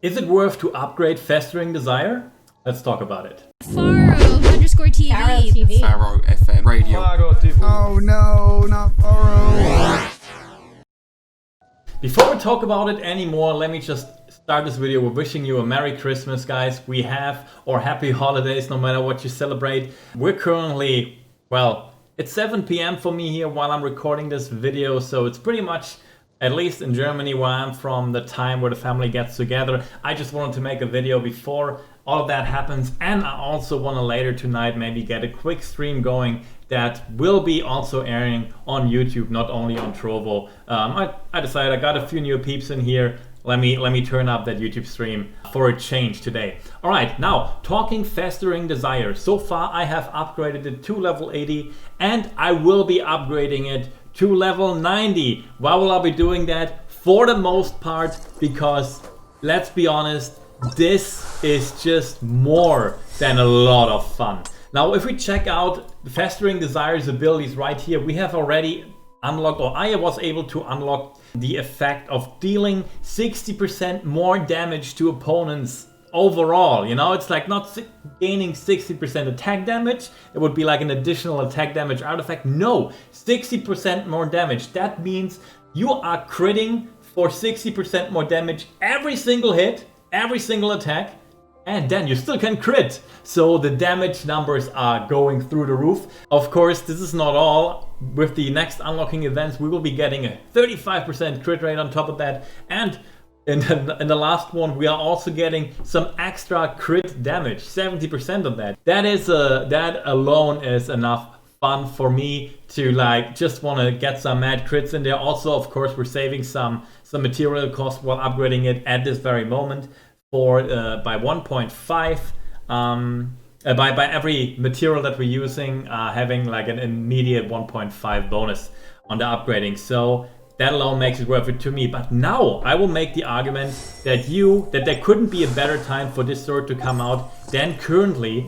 Is it worth to upgrade Festering Desire? Let's talk about it. Faro_TV. Faro TV. Faro FM radio. Faro TV. Oh no, not Faro. Before we talk about it anymore, let me just start this video with wishing you a Merry Christmas, guys. Or Happy Holidays, no matter what you celebrate. We're currently, well, it's 7 p.m. for me here while I'm recording this video, so it's pretty much, at least in Germany where I'm from, the time where the family gets together. I just wanted to make a video before all of that happens, and I also want to later tonight maybe get a quick stream going that will be also airing on YouTube, not only on Trovo. I decided I got a few new peeps in here. Let me turn up that YouTube stream for a change today. All right, now talking Festering Desire. So far I have upgraded it to level 80 and I will be upgrading it to level 90. Why will I be doing that? For the most part, because let's be honest, this is just more than a lot of fun. Now, if we check out Festering Desire's abilities right here, we have already unlocked, or I was able to unlock the effect of dealing 60% more damage to opponents overall. You know, it's like not gaining 60% attack damage. It would be like an additional attack damage artifact. No, 60% more damage. That means you are critting for 60% more damage every single hit, every single attack, and then you still can crit. So the damage numbers are going through the roof. Of course, this is not all. With the next unlocking events, we will be getting a 35% crit rate on top of that. And in the last one, we are also getting some extra crit damage, 70% of that. That alone is enough fun for me to like just want to get some mad crits in there. Also, of course, we're saving some material costs while upgrading it at this very moment for by 1.5 by every material that we're using, having like an immediate 1.5 bonus on the upgrading. So that alone makes it worth it to me. But now I will make the argument that there couldn't be a better time for this sword to come out than currently,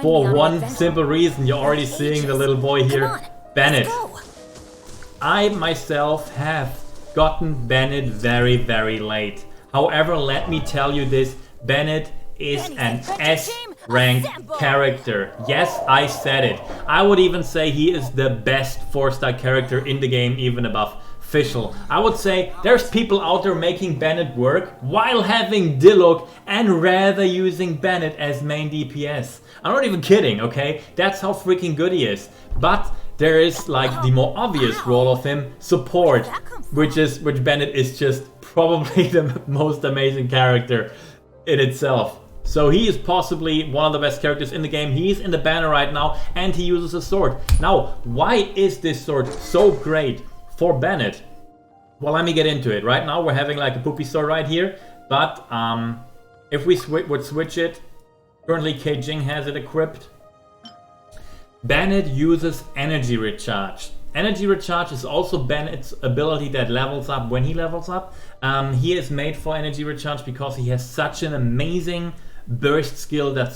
for one simple reason. You're already seeing the little boy here, Bennett. I myself have gotten Bennett very, very late. However, let me tell you this, Bennett is an S-rank character. Yes, I said it. I would even say he is the best 4-star character in the game, even above Fischl. I would say there's people out there making Bennett work while having Diluc and rather using Bennett as main DPS. I'm not even kidding, okay? That's how freaking good he is. But there is like the more obvious role of him, support, which Bennett is just probably the most amazing character in itself. So he is possibly one of the best characters in the game. He's in the banner right now and he uses a sword. Now, why is this sword so great for Bennett? Well, let me get into it. Right now we're having like a poopy sword right here, but if we would switch it, currently Keijing has it equipped. Bennett uses energy recharge. Energy recharge is also Bennett's ability that levels up when he levels up. He is made for energy recharge because he has such an amazing burst skill that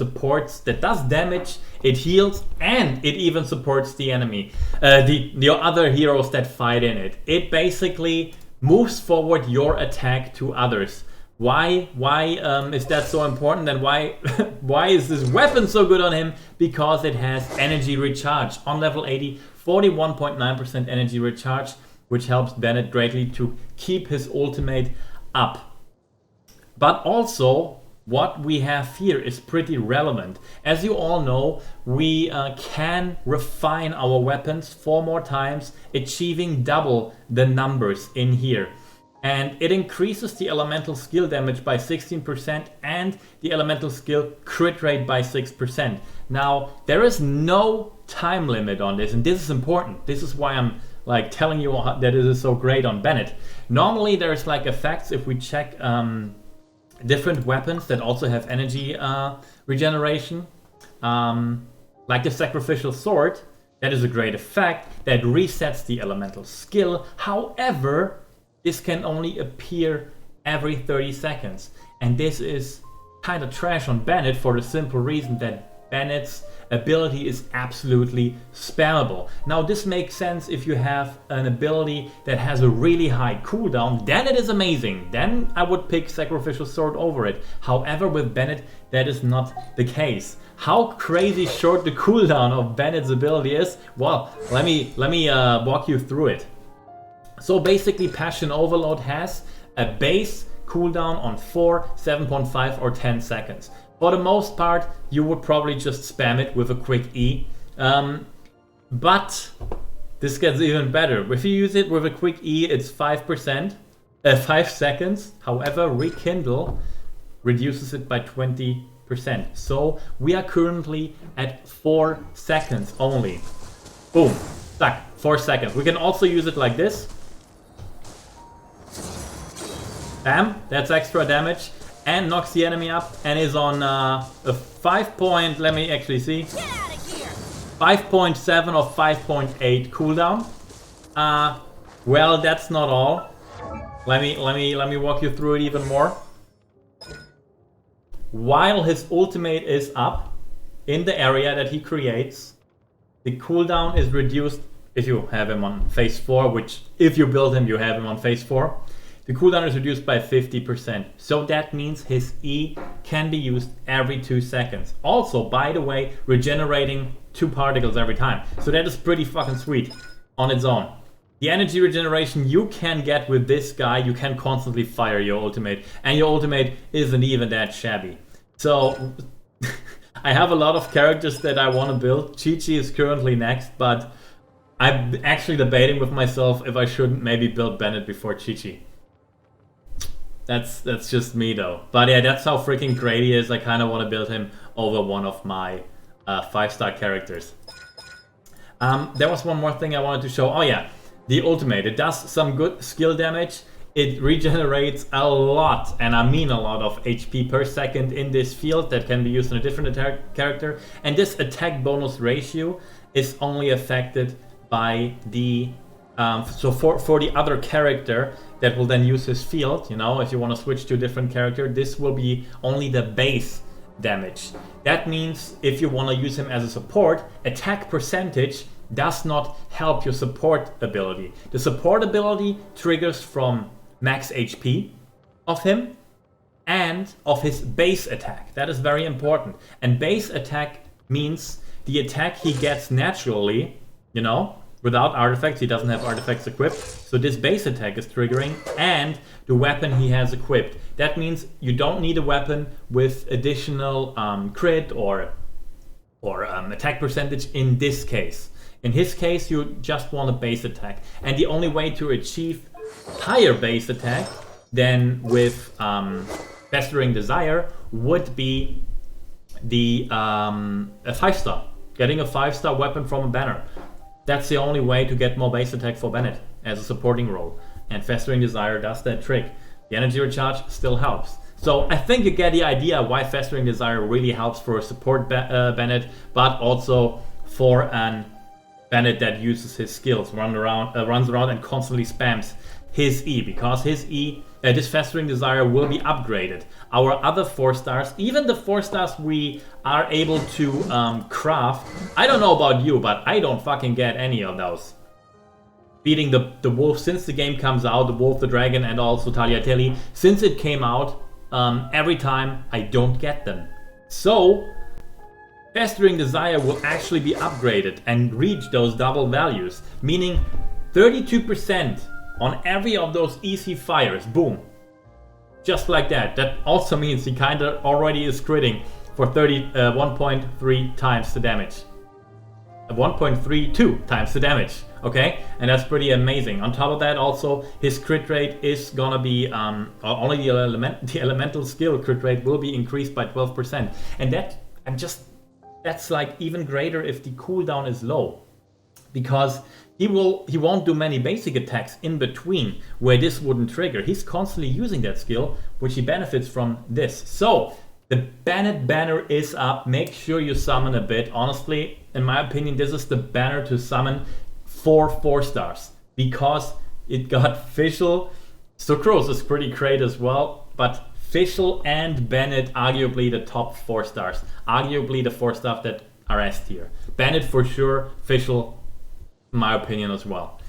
does damage, it heals, and it even supports the enemy. The other heroes that fight in it. It basically moves forward your attack to others. Why is that so important, and why is this weapon so good on him? Because it has energy recharge. On level 80, 41.9% energy recharge, which helps Bennett greatly to keep his ultimate up. But also, what we have here is pretty relevant. As you all know, we can refine our weapons 4 more times, achieving double the numbers in here. And it increases the elemental skill damage by 16% and the elemental skill crit rate by 6%. Now, there is no time limit on this, and this is important. This is why I'm like telling you that it is so great on Bennett. Normally there's like effects if we check different weapons that also have energy regeneration. Like the sacrificial sword, that is a great effect that resets the elemental skill. However, this can only appear every 30 seconds. And this is kind of trash on Bennett for the simple reason that Bennett's ability is absolutely spammable. Now this makes sense if you have an ability that has a really high cooldown, then it is amazing. Then I would pick Sacrificial Sword over it. However, with Bennett, that is not the case. How crazy short the cooldown of Bennett's ability is? Well, let me walk you through it. So basically, Passion Overload has a base cooldown on 4, 7.5 or 10 seconds. For the most part, you would probably just spam it with a quick E. But this gets even better. If you use it with a quick E, it's 5%, 5 seconds. However, Rekindle reduces it by 20%. So we are currently at 4 seconds only. Boom, stuck, 4 seconds. We can also use it like this. Bam, that's extra damage and knocks the enemy up and is on a 5 point, let me actually see, 5.7 or 5.8 cooldown. Well, that's not all. Let me walk you through it even more. While his ultimate is up in the area that he creates, the cooldown is reduced if you have him on phase 4, which if you build him, you have him on phase 4. The cooldown is reduced by 50%. So that means his E can be used every 2 seconds. Also, by the way, regenerating 2 particles every time. So that is pretty fucking sweet on its own. The energy regeneration you can get with this guy, you can constantly fire your ultimate. And your ultimate isn't even that shabby. So I have a lot of characters that I want to build. Chi-Chi is currently next, but I'm actually debating with myself if I shouldn't maybe build Bennett before Chi-Chi. That's just me though. But yeah, that's how freaking great he is. I kind of want to build him over one of my 5-star characters. There was one more thing I wanted to show. Oh yeah, the ultimate. It does some good skill damage. It regenerates a lot, and I mean a lot, of HP per second in this field that can be used on a different character. And this attack bonus ratio is only affected by the so for the other character that will then use his field, you know, if you want to switch to a different character, this will be only the base damage. That means if you want to use him as a support, attack percentage does not help your support ability. The support ability triggers from max HP of him and of his base attack. That is very important. And base attack means the attack he gets naturally, you know, without artifacts. He doesn't have artifacts equipped. So this base attack is triggering, and the weapon he has equipped. That means you don't need a weapon with additional crit or attack percentage in this case. In his case, you just want a base attack. And the only way to achieve higher base attack than with Festering Desire would be the a 5-star. Getting a 5-star weapon from a banner. That's the only way to get more base attack for Bennett as a supporting role. And Festering Desire does that trick. The energy recharge still helps. So I think you get the idea why Festering Desire really helps for a support Bennett, but also for an Bennett that uses his skills, runs around and constantly spams his E, because his E, this Festering Desire will be upgraded. Our other 4-stars, even the 4-stars we are able to craft, I don't know about you, but I don't fucking get any of those. Beating the wolf since the game comes out, the wolf, the dragon, and also Tagliatelle, since it came out, every time I don't get them. So Festering Desire will actually be upgraded and reach those double values, meaning 32% on every of those easy fires. Boom. Just like that. That also means he kinda already is critting for 1.3 times the damage. 1.32 times the damage. Okay? And that's pretty amazing. On top of that, also, his crit rate is gonna be, only the elemental skill crit rate will be increased by 12%. And that's like even greater if the cooldown is low. Because he won't do many basic attacks in between where this wouldn't trigger. He's constantly using that skill, which he benefits from this. So the Bennett banner is up. Make sure you summon a bit. Honestly, in my opinion, this is the banner to summon for 4-stars, because it got Fischl. Sucrose is pretty great as well, but Fischl and Bennett, arguably the top 4 stars. Arguably the 4 stars that are S tier. Bennett for sure, Fischl, in my opinion as well.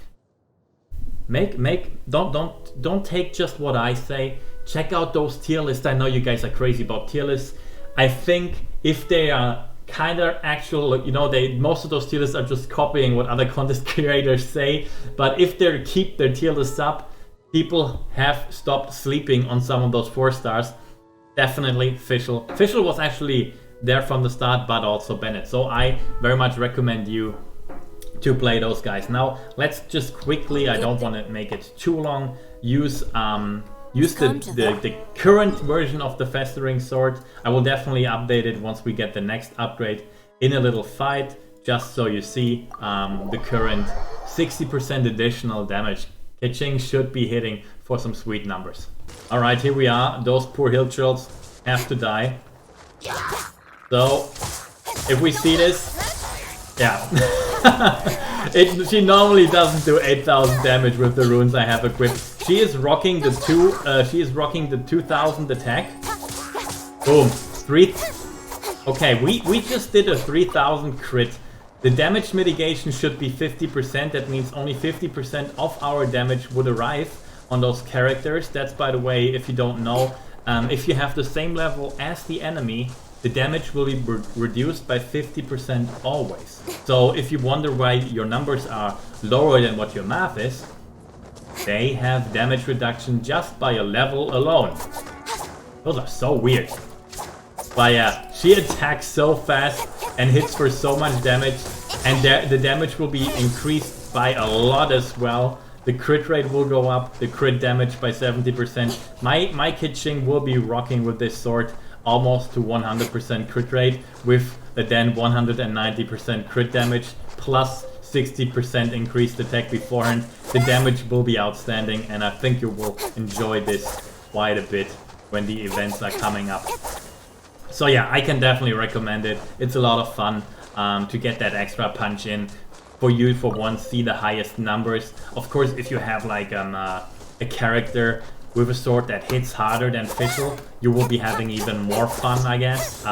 Don't take just what I say. Check out those tier lists. I know you guys are crazy about tier lists. I think if they are kind of actual, you know, most of those tier lists are just copying what other content creators say. But if they keep their tier lists up, people have stopped sleeping on some of those 4 stars. Definitely Fischl. Fischl was actually there from the start, but also Bennett. So I very much recommend you to play those guys. Now let's just quickly, I don't want to make it too long, use the current version of the Festering sword. I will definitely update it once we get the next upgrade in a little fight, just so you see the current 60% additional damage. Keqing should be hitting for some sweet numbers. Alright, here we are. Those poor hill trolls have to die. So, if we see this, yeah. She normally doesn't do 8,000 damage with the runes I have equipped. She is rocking the 2,000 attack. Boom. Okay, we just did a 3,000 crit. The damage mitigation should be 50%. That means only 50% of our damage would arrive on those characters. That's, by the way, if you don't know, if you have the same level as the enemy, the damage will be reduced by 50% always. So if you wonder why your numbers are lower than what your math is, they have damage reduction just by a level alone. Those are so weird. But yeah, she attacks so fast and hits for so much damage, and the damage will be increased by a lot as well. The crit rate will go up, the crit damage by 70%. My Keqing will be rocking with this sword almost to 100% crit rate, with a then 190% crit damage plus 60% increased attack beforehand. The damage will be outstanding, and I think you will enjoy this quite a bit when the events are coming up. So yeah, I can definitely recommend it. It's a lot of fun to get that extra punch in. For you, for once, see the highest numbers. Of course, if you have like a character with a sword that hits harder than Fischl, you will be having even more fun, I guess.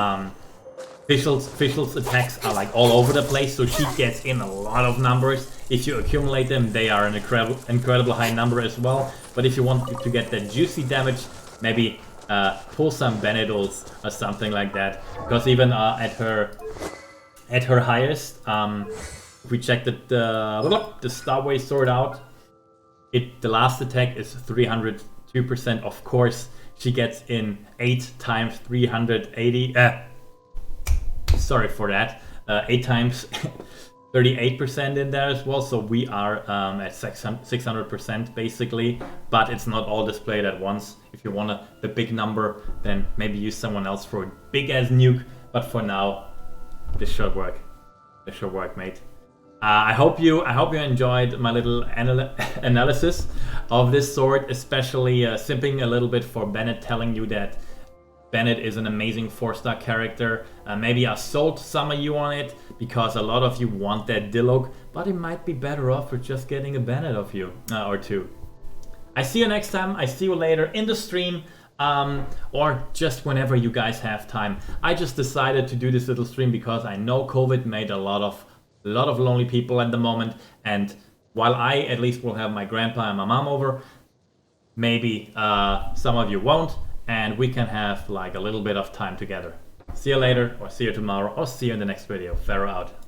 Fischl's attacks are like all over the place, so she gets in a lot of numbers. If you accumulate them, they are an incredible high number as well. But if you want to get that juicy damage, maybe pull some Bennet or something like that. Because even at her highest, if we check the Starway sword out, the last attack is 302%. Of course, she gets in 8 times 380. Sorry for that. 8 times 38% in there as well. So we are at 600% basically, but it's not all displayed at once. If you want the big number, then maybe use someone else for a big ass nuke. But for now, this should work. This should work, mate. I hope you enjoyed my little analysis of this sword, especially simping a little bit for Bennett, telling you that Bennett is an amazing 4-star character. Maybe I sold some of you on it because a lot of you want that Dialogue, but it might be better off for just getting a Bennett of you or two. I see you next time. I see you later in the stream. Or just whenever you guys have time. I just decided to do this little stream because I know COVID made a lot of lonely people at the moment, and while I at least will have my grandpa and my mom over, maybe some of you won't, and we can have like a little bit of time together. See you later, or see you tomorrow, or see you in the next video. Pharaoh out.